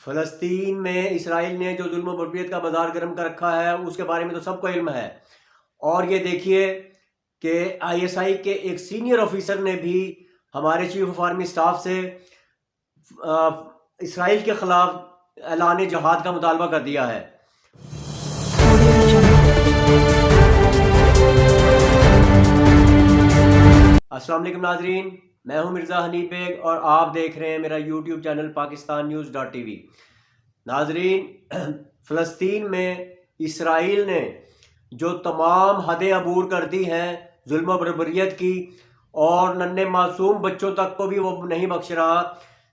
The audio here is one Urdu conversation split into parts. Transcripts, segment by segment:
فلسطین میں اسرائیل نے جو ظلم و بربریت کا بازار گرم کر رکھا ہے اس کے بارے میں تو سب کو علم ہے. اور یہ دیکھیے کہ ISI کے ایک سینئر آفیسر نے بھی ہمارے چیف آف آرمی اسٹاف سے اسرائیل کے خلاف اعلان جہاد کا مطالبہ کر دیا ہے. السلام علیکم ناظرین، میں ہوں مرزا حنیف بیگ اور آپ دیکھ رہے ہیں میرا YouTube channel Pakistan news .tv. ناظرین، فلسطین میں اسرائیل نے جو تمام حدیں عبور کر دی ہیں ظلم و بربریت کی، اور ننھے معصوم بچوں تک کو بھی وہ نہیں بخش رہا،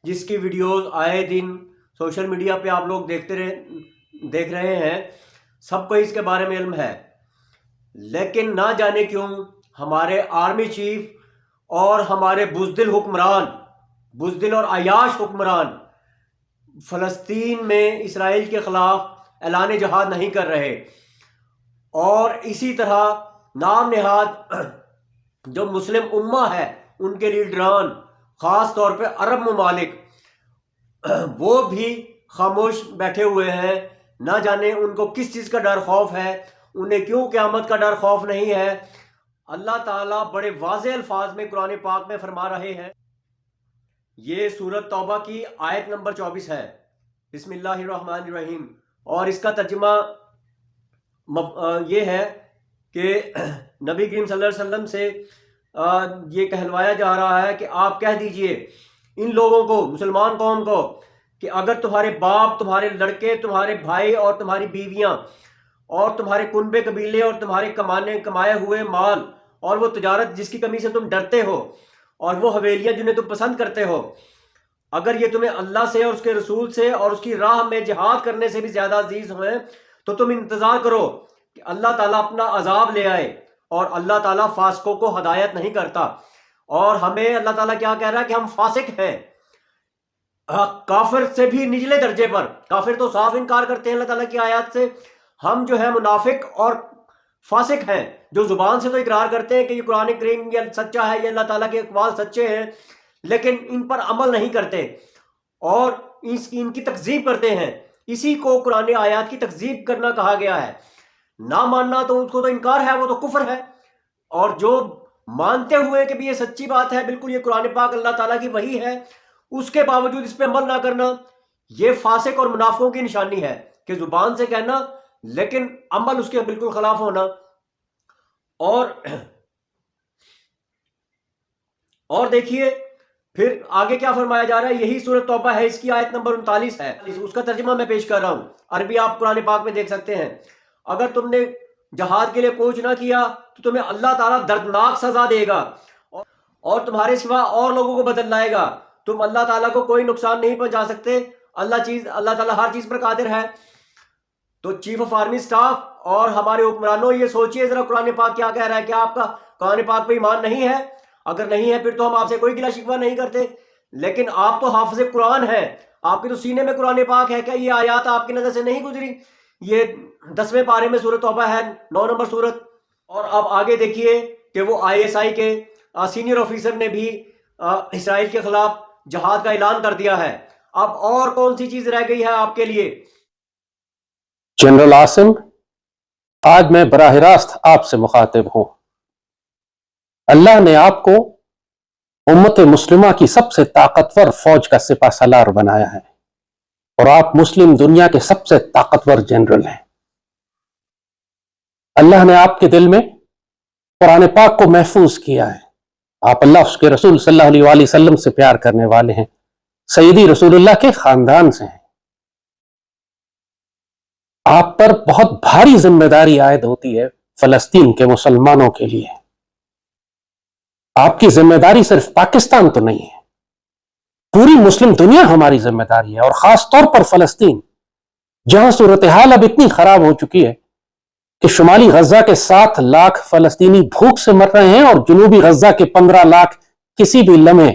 جس کی ویڈیوز آئے دن سوشل میڈیا پہ آپ لوگ دیکھ رہے ہیں. سب کو اس کے بارے میں علم ہے، لیکن نہ جانے کیوں ہمارے آرمی چیف اور ہمارے بزدل اور عیاش حکمران فلسطین میں اسرائیل کے خلاف اعلان جہاد نہیں کر رہے. اور اسی طرح نام نہاد جو مسلم امہ ہے ان کے لیڈران، خاص طور پہ عرب ممالک، وہ بھی خاموش بیٹھے ہوئے ہیں. نہ جانے ان کو کس چیز کا ڈر خوف ہے، انہیں کیوں قیامت کا ڈر خوف نہیں ہے. اللہ تعالیٰ بڑے واضح الفاظ میں قرآن پاک میں فرما رہے ہیں. یہ سورۃ توبہ کی آیت نمبر 24 ہے. بسم اللہ الرحمن الرحیم. اور اس کا ترجمہ یہ ہے کہ نبی کریم صلی اللہ علیہ وسلم سے یہ کہلوایا جا رہا ہے کہ آپ کہہ دیجئے ان لوگوں کو، مسلمان قوم کو، کہ اگر تمہارے باپ، تمہارے لڑکے، تمہارے بھائی اور تمہاری بیویاں اور تمہارے کنبے قبیلے اور تمہارے کمائے ہوئے مال اور وہ تجارت جس کی کمی سے تم ڈرتے ہو اور وہ حویلیاں جنہیں تم پسند کرتے ہو، اگر یہ تمہیں اللہ سے اور اس کے رسول سے اور اس کی راہ میں جہاد کرنے سے بھی زیادہ عزیز ہوئے تو تم انتظار کرو کہ اللہ تعالیٰ اپنا عذاب لے آئے. اور اللہ تعالیٰ فاسقوں کو ہدایت نہیں کرتا. اور ہمیں اللہ تعالیٰ کیا کہہ رہا ہے کہ ہم فاسق ہیں، کافر سے بھی نچلے درجے پر. کافر تو صاف انکار کرتے ہیں اللہ تعالیٰ کی آیات سے. ہم جو ہے منافق اور فاسق ہیں، جو زبان سے تو اقرار کرتے ہیں کہ یہ قرآن کریم یہ سچا ہے، یہ اللہ تعالیٰ کے اقوال سچے ہیں، لیکن ان پر عمل نہیں کرتے اور ان کی تکذیب کرتے ہیں. اسی کو قرآن آیات کی تکذیب کرنا کہا گیا ہے. نہ ماننا تو اس کو تو انکار ہے، وہ تو کفر ہے. اور جو مانتے ہوئے کہ بھی یہ سچی بات ہے، بالکل یہ قرآن پاک اللہ تعالیٰ کی وحی ہے، اس کے باوجود اس پہ عمل نہ کرنا، یہ فاسق اور منافقوں کی نشانی ہے کہ زبان سے کہنا لیکن عمل اس کے بالکل خلاف ہونا. اور دیکھیے پھر آگے کیا فرمایا جا رہا ہے. یہی سورۃ توبہ ہے، اس کی آیت نمبر 39 ہے. اس کا ترجمہ میں پیش کر رہا ہوں، عربی آپ قرآن پاک میں دیکھ سکتے ہیں. اگر تم نے جہاد کے لیے کوچ نہ کیا تو تمہیں اللہ تعالیٰ دردناک سزا دے گا اور تمہارے سوا اور لوگوں کو بدل لائے گا. تم اللہ تعالیٰ کو کوئی نقصان نہیں پہنچا سکتے. اللہ تعالیٰ ہر چیز پر قادر ہے. تو چیف آف آرمی اسٹاف اور ہمارے حکمرانوں، یہ سوچئے ذرا قرآن پاک کیا کہہ رہا ہے. کیا آپ کا قرآن پاک پہ ایمان نہیں ہے؟ اگر نہیں ہے پھر تو ہم آپ سے کوئی گلہ شکوہ نہیں کرتے، لیکن آپ تو حافظ قرآن ہیں، آپ کے تو سینے میں قرآن پاک ہے. کیا یہ آیات آپ کی نظر سے نہیں گزری؟ یہ 10ویں پارے میں سورۃ توبہ ہے، 9 نمبر سورت. اور اب آگے دیکھیے کہ وہ ISI کے سینئر آفیسر نے بھی اسرائیل کے خلاف جہاد کا اعلان کر دیا ہے. اب اور کون سی چیز رہ گئی ہے آپ کے لیے؟ جنرل عاصم، آج میں براہ راست آپ سے مخاطب ہوں. اللہ نے آپ کو امت مسلمہ کی سب سے طاقتور فوج کا سپہ سالار بنایا ہے اور آپ مسلم دنیا کے سب سے طاقتور جنرل ہیں. اللہ نے آپ کے دل میں قرآن پاک کو محفوظ کیا ہے. آپ اللہ اس کے رسول صلی اللہ علیہ وآلہ وسلم سے پیار کرنے والے ہیں، سیدی رسول اللہ کے خاندان سے ہیں. آپ پر بہت بھاری ذمہ داری عائد ہوتی ہے فلسطین کے مسلمانوں کے لیے. آپ کی ذمہ داری صرف پاکستان تو نہیں ہے، پوری مسلم دنیا ہماری ذمہ داری ہے، اور خاص طور پر فلسطین، جہاں صورتحال اب اتنی خراب ہو چکی ہے کہ شمالی غزہ کے 7 لاکھ فلسطینی بھوک سے مر رہے ہیں اور جنوبی غزہ کے 15 لاکھ کسی بھی لمحے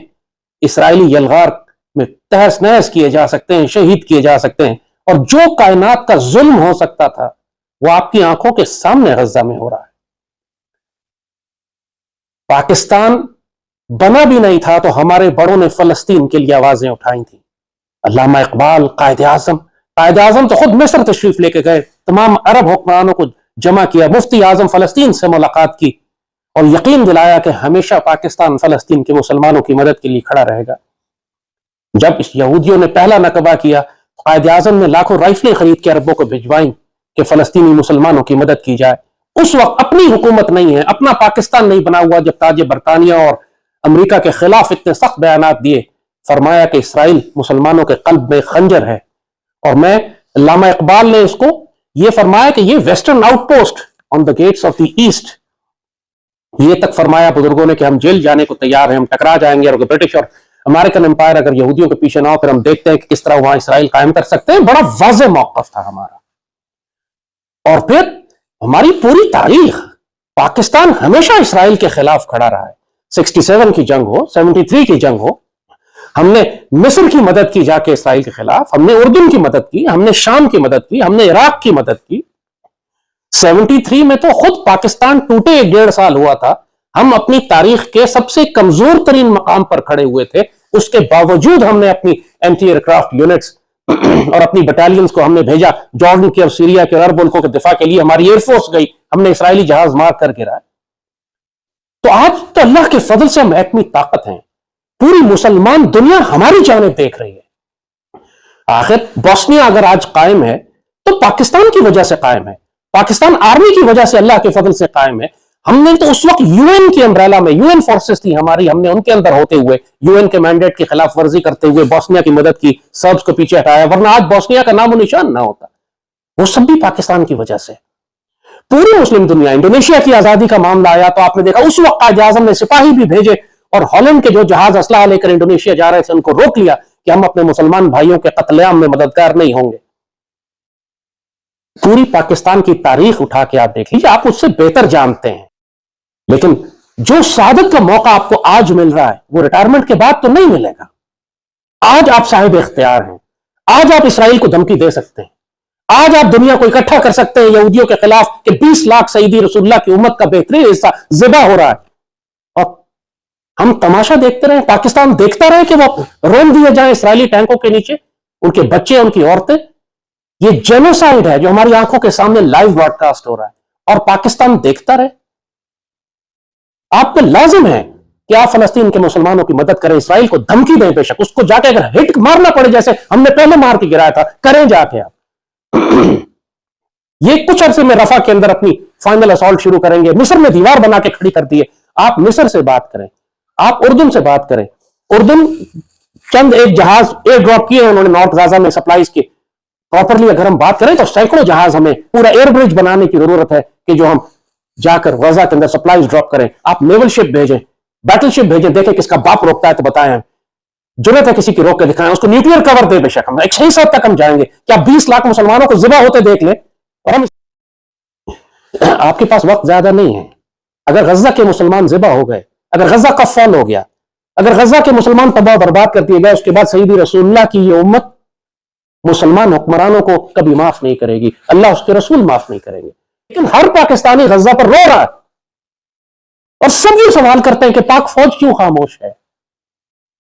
اسرائیلی یلغار میں تہس نہس کیے جا سکتے ہیں، شہید کیے جا سکتے ہیں. اور جو کائنات کا ظلم ہو سکتا تھا وہ آپ کی آنکھوں کے سامنے غزہ میں ہو رہا ہے. پاکستان بنا بھی نہیں تھا تو ہمارے بڑوں نے فلسطین کے لیے آوازیں اٹھائی تھیں. علامہ اقبال، قائد اعظم تو خود مصر تشریف لے کے گئے، تمام عرب حکمرانوں کو جمع کیا، مفتی اعظم فلسطین سے ملاقات کی اور یقین دلایا کہ ہمیشہ پاکستان فلسطین کے مسلمانوں کی مدد کے لیے کھڑا رہے گا۔ جب اس یہودیوں نے پہلا نکبہ کیا، قائد اعظم نے لاکھوں رائفلیں خرید کے عربوں کو بھجوائیں کہ فلسطینی مسلمانوں کی مدد کی جائے۔ اس وقت اپنی حکومت نہیں ہے، اپنا پاکستان نہیں بنا ہوا، جب تاج برطانیہ اور امریکہ کے خلاف اتنے سخت بیانات دیے، فرمایا کہ اسرائیل مسلمانوں کے قلب میں خنجر ہے۔ اور میں علامہ اقبال نے اس کو یہ فرمایا کہ یہ western outpost on the gates of the east, یہ تک فرمایا بزرگوں نے کہ ہم جیل جانے کو تیار ہیں، ہم ٹکرا جائیں گے، اور برٹش اور امریکن امپائر اگر یہودیوں کے پیچھے نہ ہو پھر ہم دیکھتے ہیں کہ کس طرح وہاں اسرائیل قائم کر سکتے ہیں۔ بڑا واضح موقف تھا ہمارا۔ اور پھر ہماری پوری تاریخ، پاکستان ہمیشہ اسرائیل کے خلاف کھڑا رہا ہے۔ 67 کی جنگ ہو، 73 کی جنگ ہو، ہم نے مصر کی مدد کی جا کے اسرائیل کے خلاف، ہم نے اردن کی مدد کی، ہم نے شام کی مدد کی، ہم نے عراق کی مدد کی۔ 73 میں تو خود پاکستان ٹوٹے 1.5 سال ہوا تھا، ہم اپنی تاریخ کے سب سے کمزور ترین مقام پر کھڑے ہوئے تھے، اس کے باوجود ہم نے اپنی اینٹی ایئرکرافٹ یونٹس اور اپنی بٹالینز کو ہم نے بھیجا جارڈن کے اور سیریا کے اور عرب ملکوں کے دفاع کے لیے، ہماری ایئر فورس گئی، ہم نے اسرائیلی جہاز مار کر گرائے۔ تو آج تو اللہ کے فضل سے ہم ایٹمی طاقت ہیں، پوری مسلمان دنیا ہماری جانب دیکھ رہی ہے۔ آخر بوسنیا اگر آج قائم ہے تو پاکستان کی وجہ سے قائم ہے، پاکستان آرمی کی وجہ سے اللہ کے فضل سے قائم ہے۔ ہم نے تو اس وقت یو این کی امبریلا میں، یو این فورسز تھی ہماری، ہم نے ان کے اندر ہوتے ہوئے یو این کے مینڈیٹ کی خلاف ورزی کرتے ہوئے بوسنیا کی مدد کی، سربز کو پیچھے ہٹایا، ورنہ آج بوسنیا کا نام و نشان نہ ہوتا۔ وہ سب بھی پاکستان کی وجہ سے۔ پوری مسلم دنیا، انڈونیشیا کی آزادی کا معاملہ آیا تو آپ نے دیکھا اس وقت قائد اعظم نے سپاہی بھی بھیجے اور ہالینڈ کے جو جہاز اسلحہ لے کر انڈونیشیا جا رہے تھے ان کو روک لیا کہ ہم اپنے مسلمان بھائیوں کے قتل عام میں مددگار نہیں ہوں گے۔ پوری پاکستان کی تاریخ اٹھا کے آپ دیکھ لیجیے، آپ اس سے بہتر جانتے ہیں، لیکن جو سعادت کا موقع آپ کو آج مل رہا ہے وہ ریٹائرمنٹ کے بعد تو نہیں ملے گا۔ آج آپ صاحب اختیار ہیں، آج آپ اسرائیل کو دھمکی دے سکتے ہیں، آج آپ دنیا کو اکٹھا کر سکتے ہیں یہودیوں کے خلاف کہ 20 لاکھ سیدی رسول اللہ کی امت کا بہترین حصہ ذبح ہو رہا ہے، اور ہم تماشا دیکھتے رہیں، پاکستان دیکھتا رہے کہ وہ روم دیے جائیں اسرائیلی ٹینکوں کے نیچے، ان کے بچے، ان کی عورتیں۔ یہ جینوسائیڈ ہے جو ہماری آنکھوں کے سامنے لائیو براڈ کاسٹ ہو رہا ہے، اور پاکستان دیکھتا رہے۔ آپ پہ لازم ہے کہ آپ فلسطین کے مسلمانوں کی مدد کریں، اسرائیل کو دھمکی دیں، بے شک اس کو جا کے اگر ہٹ مارنا پڑے جیسے ہم نے پہلے مار کے گرایا تھا، کریں جا کے آپ۔ یہ کچھ عرصے میں رفح کے اندر اپنی فائنل اسالٹ شروع کریں گے، مصر میں دیوار بنا کے کھڑی کر دی ہے، آپ مصر سے بات کریں، آپ اردن سے بات کریں۔ اردن چند ایک جہاز ایئر ڈراپ کیے انہوں نے نارتھ غزہ میں سپلائز کے، پراپرلی اگر ہم بات کریں تو سینکڑوں جہاز، ہمیں پورا ایئر برج بنانے کی ضرورت ہے کہ جو ہم جا کر غزہ کے اندر سپلائز ڈراپ کریں۔ آپ نیول شپ بھیجیں، بیٹل شپ بھیجیں، دیکھیں کس کا باپ روکتا ہے تو بتائیں، ضرورت ہے کسی کی روک کے دکھائیں، اس کو نیوکلیئر کور دے، بے شک ہم 6 حد تک ہم جائیں گے، کیا 20 لاکھ مسلمانوں کو ذبح ہوتے دیکھ لیں۔ اور ہم آپ کے پاس وقت زیادہ نہیں ہے، اگر غزہ کے مسلمان ذبح ہو گئے، اگر غزہ کا فال ہو گیا، اگر غزہ کے مسلمان تباہ برباد کر دیے گئے، اس کے بعد سیدی رسول اللہ کی یہ امت مسلمان حکمرانوں کو کبھی معاف نہیں کرے گی، اللہ اس کے رسول معاف نہیں کریں گے۔ لیکن ہر پاکستانی غزہ پر رو رہا ہے، اور سب یہ سوال کرتے ہیں کہ پاک فوج کیوں خاموش ہے۔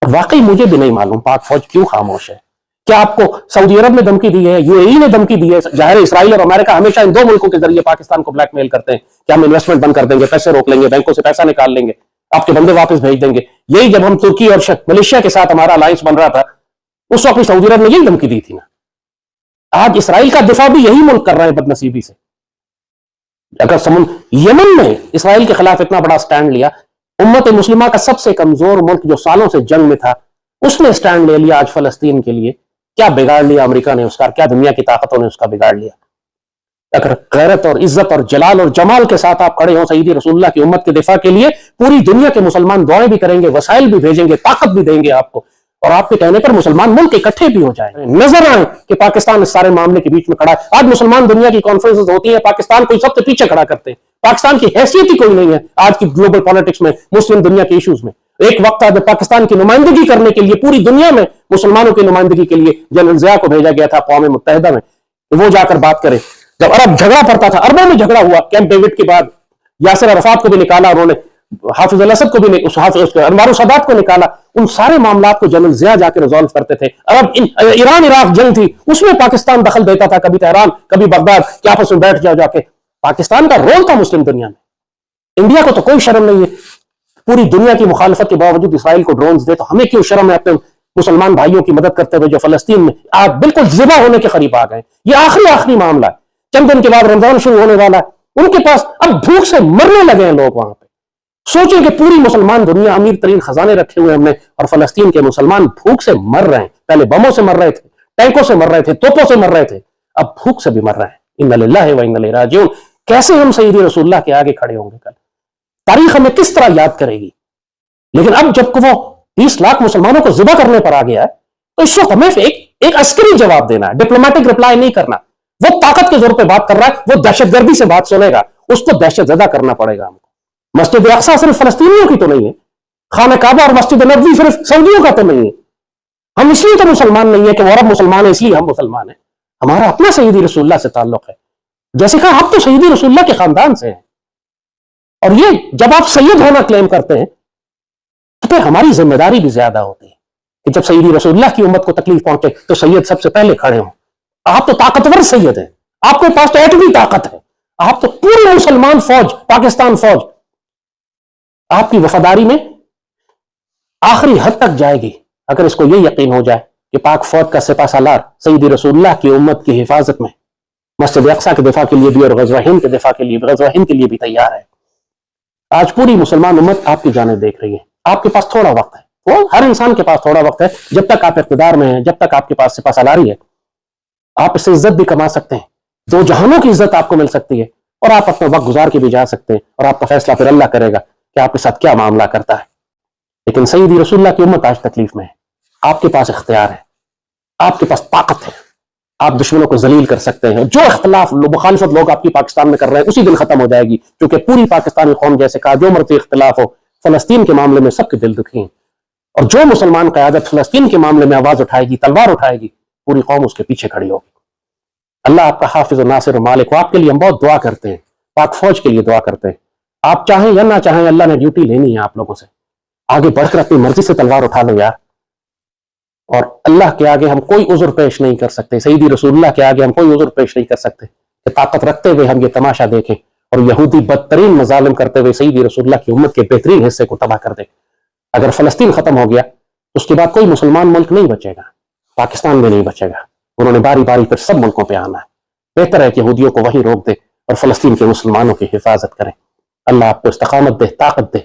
واقعی مجھے بھی نہیں معلوم پاک فوج کیوں خاموش ہے۔ کیا آپ کو سعودی عرب نے دھمکی دی ہے، یو اے ای نے دھمکی دی ہے؟ ظاہر اسرائیل اور امریکہ ہمیشہ ان 2 ملکوں کے ذریعے پاکستان کو بلیک میل کرتے ہیں کہ ہم انویسٹمنٹ بند کر دیں گے، پیسے روک لیں گے، بینکوں سے پیسہ نکال لیں گے، آپ کے بندے واپس بھیج دیں گے۔ یہی جب ہم ترکی اور ملیشیا کے ساتھ ہمارا الائنس بن رہا تھا اس وقت بھی سعودی عرب نے یہی دھمکی دی تھی نا۔ آج اسرائیل کا دفاع بھی یہی ملک کر رہے ہیں بدنصیبی سے۔ اگر یمن میں اسرائیل کے خلاف اتنا بڑا سٹینڈ لیا، امت مسلمہ کا سب سے کمزور ملک جو سالوں سے جنگ میں تھا اس نے سٹینڈ لے لیا آج فلسطین کے لیے، کیا بگاڑ لیا امریکہ نے اس کا، کیا دنیا کی طاقتوں نے اس کا بگاڑ لیا؟ اگر غیرت اور عزت اور جلال اور جمال کے ساتھ آپ کھڑے ہوں سیدی رسول اللہ کی امت کے دفاع کے لیے، پوری دنیا کے مسلمان دعائیں بھی کریں گے، وسائل بھی بھیجیں گے، طاقت بھی دیں گے آپ کو، اور آپ کے کہنے پر مسلمان ملک اکٹھے بھی ہو جائیں، نظر آئیں کہ پاکستان اس سارے معاملے کے بیچ میں کھڑا ہے۔ آج مسلمان دنیا کی کانفرنسز ہوتی ہیں، پاکستان کو سب سے پیچھے کھڑا کرتے ہیں، پاکستان کی حیثیت ہی کوئی نہیں ہے آج کی گلوبل پالیٹکس میں، مسلم دنیا کے ایشوز میں۔ ایک وقت تھا جب پاکستان کی نمائندگی کرنے کے لیے پوری دنیا میں مسلمانوں کی نمائندگی کے لیے جنرل ضیاء کو بھیجا گیا تھا اقوام متحدہ میں کہ وہ جا کر بات کرے۔ جب عرب جھگڑا پڑتا تھا، عربوں میں جھگڑا ہوا کیمپ ڈیوڈ کے بعد، یاسر عرفات کو بھی نکالا انہوں نے، حافظ الاسد کو بھی اس حافظ انوار السادات کو نکالا. ان سارے معاملات کو جنرل ضیاء جا کے ریزالو کرتے تھے. اب ایران عراق جنگ تھی, اس میں پاکستان دخل دیتا تھا, کبھی تہران کبھی بغداد, کہ آپس میں بیٹھ جا کے. پاکستان کا رول تھا مسلم دنیا میں. انڈیا کو تو کوئی شرم نہیں ہے, پوری دنیا کی مخالفت کے باوجود اسرائیل کو ڈرونز دے, تو ہمیں کیوں شرم ہے اپنے مسلمان بھائیوں کی مدد کرتے ہوئے جو فلسطین میں آج بالکل ذبح ہونے کے قریب آ گئے. یہ آخری معاملہ ہے, چند دن کے بعد رمضان شروع ہونے والا ہے. ان کے پاس اب بھوک سے مرنے لگے ہیں لوگ وہاں پہ. سوچیں کہ پوری مسلمان دنیا, امیر ترین خزانے رکھے ہوئے ہم نے, اور فلسطین کے مسلمان بھوک سے مر رہے ہیں. پہلے بموں سے مر رہے تھے, ٹینکوں سے مر رہے تھے, توپوں سے مر رہے تھے, اب بھوک سے بھی مر رہے ہیں. انا للہ و انا الیہ راجعون. کیسے ہم سیدی رسول اللہ کے آگے کھڑے ہوں گے کل؟ تاریخ ہمیں کس طرح یاد کرے گی؟ لیکن اب جب کہ وہ 20 لاکھ مسلمانوں کو ذبح کرنے پر آ گیا ہے, تو اس وقت ہمیں ایک عسکری جواب دینا ہے, ڈپلومیٹک رپلائی نہیں کرنا. وہ طاقت کے زور پہ بات کر رہا ہے, وہ دہشت گردی سے بات سنے گا, اس کو دہشت زدہ کرنا پڑے گا ہم کو. مسجد اقصیٰ صرف فلسطینیوں کی تو نہیں ہے, خانہ کعبہ اور مسجد نبوی صرف سعودیوں کا تو نہیں ہے. ہم اس لیے تو مسلمان نہیں ہے کہ وہ عرب مسلمان ہے اس لیے ہم مسلمان ہیں. ہمارا اپنا سیدی رسول اللہ سے تعلق ہے. جیسے کہا, آپ تو سیدی رسول اللہ کے خاندان سے ہیں, اور یہ جب آپ سید ہونا کلیم کرتے ہیں تو پھر ہماری ذمہ داری بھی زیادہ ہوتی ہے کہ جب سیدی رسول اللہ کی امت کو تکلیف پہنچے تو سید سب سے پہلے کھڑے ہوں. آپ تو طاقتور سید ہیں, آپ کے پاس تو ایٹمی طاقت ہے, آپ تو پوری مسلمان فوج, پاکستان فوج آپ کی وفاداری میں آخری حد تک جائے گی اگر اس کو یہ یقین ہو جائے کہ پاک فوج کا سپہ سالار سیدی رسول اللہ کی امت کی حفاظت میں مسجد اقصیٰ کے دفاع کے لیے بھی اور غزوہ ہند کے دفاع کے لیے, غزوہ ہند کے لیے بھی تیار ہے. آج پوری مسلمان امت آپ کی جانب دیکھ رہی ہے. آپ کے پاس تھوڑا وقت ہے, وہ ہر انسان کے پاس تھوڑا وقت ہے. جب تک آپ اقتدار میں ہیں, جب تک آپ کے پاس سپہ سالاری ہے, آپ اس سے عزت بھی کما سکتے ہیں, دو جہانوں کی عزت آپ کو مل سکتی ہے, اور آپ اپنا وقت گزار کے بھی جا سکتے ہیں, اور آپ کا فیصلہ پھر اللہ کرے گا کہ آپ کے ساتھ کیا معاملہ کرتا ہے. لیکن سیدی رسول اللہ کی امت آج تکلیف میں ہے. آپ کے پاس اختیار ہے, آپ کے پاس طاقت ہے, آپ دشمنوں کو ذلیل کر سکتے ہیں. جو اختلاف مخالفت لوگ آپ کی پاکستان میں کر رہے ہیں اسی دن ختم ہو جائے گی, کیونکہ پوری پاکستانی قوم جیسے کہا جو مرضی اختلاف ہو, فلسطین کے معاملے میں سب کے دل دکھی ہیں, اور جو مسلمان قیادت فلسطین کے معاملے میں آواز اٹھائے گی, تلوار اٹھائے گی, پوری قوم اس کے پیچھے کھڑی ہوگی. اللہ آپ کا حافظ و ناصر و مالک ہو. آپ کے لیے ہم بہت دعا کرتے ہیں, پاک فوج کے لیے دعا کرتے ہیں. آپ چاہیں یا نہ چاہیں, اللہ نے ڈیوٹی لینی ہے آپ لوگوں سے. آگے بڑھ کر اپنی مرضی سے تلوار اٹھا لو یار, اور اللہ کے آگے ہم کوئی عذر پیش نہیں کر سکتے, سیدی رسول اللہ کے آگے ہم کوئی عذر پیش نہیں کر سکتے کہ طاقت رکھتے ہوئے ہم یہ تماشا دیکھیں اور یہودی بدترین مظالم کرتے ہوئے سیدی رسول اللہ کی امت کے بہترین حصے کو تباہ کر دیں. اگر فلسطین ختم ہو گیا اس کے بعد کوئی مسلمان ملک نہیں بچے گا, پاکستان بھی نہیں بچے گا. انہوں نے باری باری پر سب ملکوں پہ آنا ہے. بہتر ہے کہ یہودیوں کو وہی روک دے اور فلسطین کے مسلمانوں کی حفاظت کریں. اللہ آپ کو استقامت دے, طاقت دے.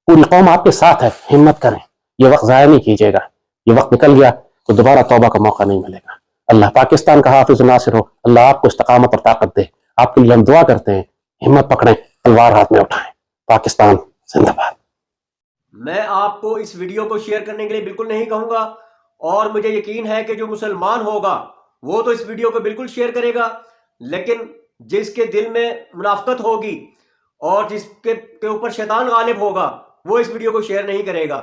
پوری قوم آپ کے ساتھ ہے, ہمت کریں. یہ وقت ضائع نہیں کیجیے گا. یہ وقت نکل گیا تو دوبارہ توبہ کا موقع نہیں ملے گا. اللہ پاکستان کا حافظ و ناصر ہو. اللہ آپ کو استقامت اور طاقت دے. آپ کے لیے ہم دعا کرتے ہیں, ہمت پکڑیں, تلوار ہاتھ میں اٹھائیں. پاکستان زندہ باد. میں آپ کو اس ویڈیو کو شیئر کرنے کے لیے بالکل نہیں کہوں گا, اور مجھے یقین ہے کہ جو مسلمان ہوگا وہ تو اس ویڈیو کو بالکل شیئر کرے گا, لیکن جس کے دل میں منافقت ہوگی اور جس کے اوپر شیطان غالب ہوگا وہ اس ویڈیو کو شیئر نہیں کرے گا.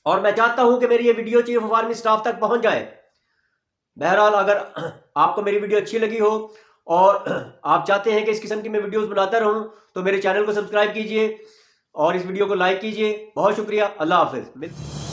اور میں چاہتا ہوں کہ میری یہ video chief of army staff تک پہنچ جائے. بہرحال اگر آپ کو میری ویڈیو اچھی لگی ہو اور آپ چاہتے ہیں کہ اس قسم کی میں ویڈیوز بناتا رہوں تو میرے چینل کو سبسکرائب کیجئے اور اس ویڈیو کو لائک کیجئے. بہت شکریہ. اللہ حافظ.